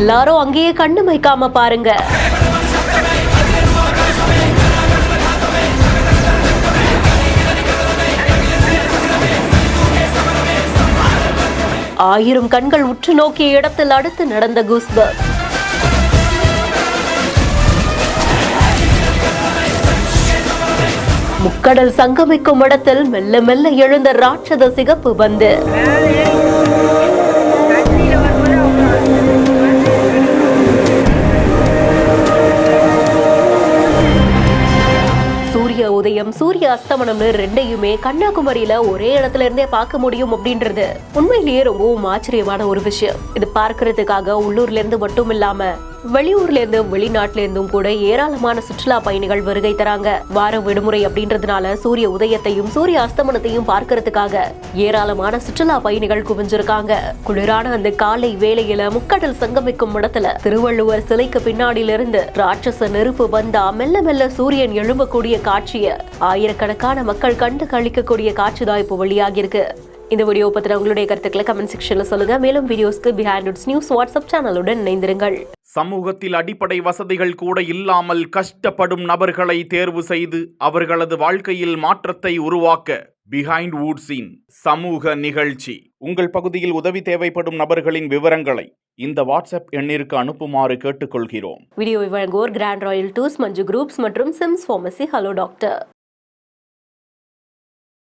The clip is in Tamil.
எல்லாரும் அங்கேயே கண்ணு வைக்காம பாருங்க. ஆயிரம் கண்கள் உற்று நோக்கிய இடத்தில் அடுத்து நடந்த கூஸ்பம்ப்ஸ். முக்கடல் சங்கமிக்கும் இடத்தில் மெல்ல மெல்ல எழுந்த ராட்சத சிகப்பு பந்து. சூரிய உதயம் சூரிய அஸ்தமனம்னு ரெண்டையுமே கன்னியாகுமரியில ஒரே இடத்துல இருந்தே பார்க்க முடியும் அப்படின்றது உண்மையிலேயே ரொம்பவும் ஆச்சரியமான ஒரு விஷயம். இது பார்க்கறதுக்காக உள்ளூர்ல இருந்து மட்டும் இல்லாம வெளியூர்ல இருந்து வெளிநாட்டுல இருந்தும் கூட ஏராளமான சுற்றுலா பயணிகள் வருகை தராங்க. வார விடுமுறை அப்படின்றதுனால சூரிய உதயத்தையும் சூரிய அஸ்தமனத்தையும் பார்க்கறதுக்காக ஏராளமான சுற்றுலா பயணிகள் குவிஞ்சிருக்காங்க. குளிரான அந்த காலை வேளையில முக்கடல் சங்கமிக்கும் இடத்துல திருவள்ளுவர் சிலைக்கு பின்னாடியில இருந்து ராட்சச நெருப்பு வந்தா மெல்ல மெல்ல சூரியன் எழும்பக்கூடிய காட்சிய ஆயிரக்கணக்கான மக்கள் கண்டு கழிக்கக்கூடிய காட்சி தான் இப்போ வெளியாகி இருக்கு. இந்த வீடியோ பத்தின உங்களுடைய கருத்துக்களை கமெண்ட் செக்ஷன்ல சொல்லுங்க. மேலும் வீடியோஸ்க்கு பிஹைண்ட் இட்ஸ் நியூஸ் வாட்ஸ்அப் சேனலுடன் இணைந்திருங்கள். சமூகத்தில் அடிப்படை வசதிகள் கூட இல்லாமல் கஷ்டப்படும் நபர்களை தேர்வு செய்து அவர்களது வாழ்க்கையில் மாற்றத்தை உருவாக்க பிஹைண்ட் வுட்ஸின் சமூக நிகழ்ச்சி. உங்கள் பகுதியில் உதவி தேவைப்படும் நபர்களின் விவரங்களை இந்த வாட்ஸ்அப் எண்ணிற்கு அனுப்புமாறு கேட்டுக்கொள்கிறோம். வீடியோவை வழங்குவோர் கிராண்ட் ராயல் டூர்ஸ், மஞ்சு குரூப்ஸ் மற்றும் சிம்ஸ் ஃபார்மசி. Hello doctor.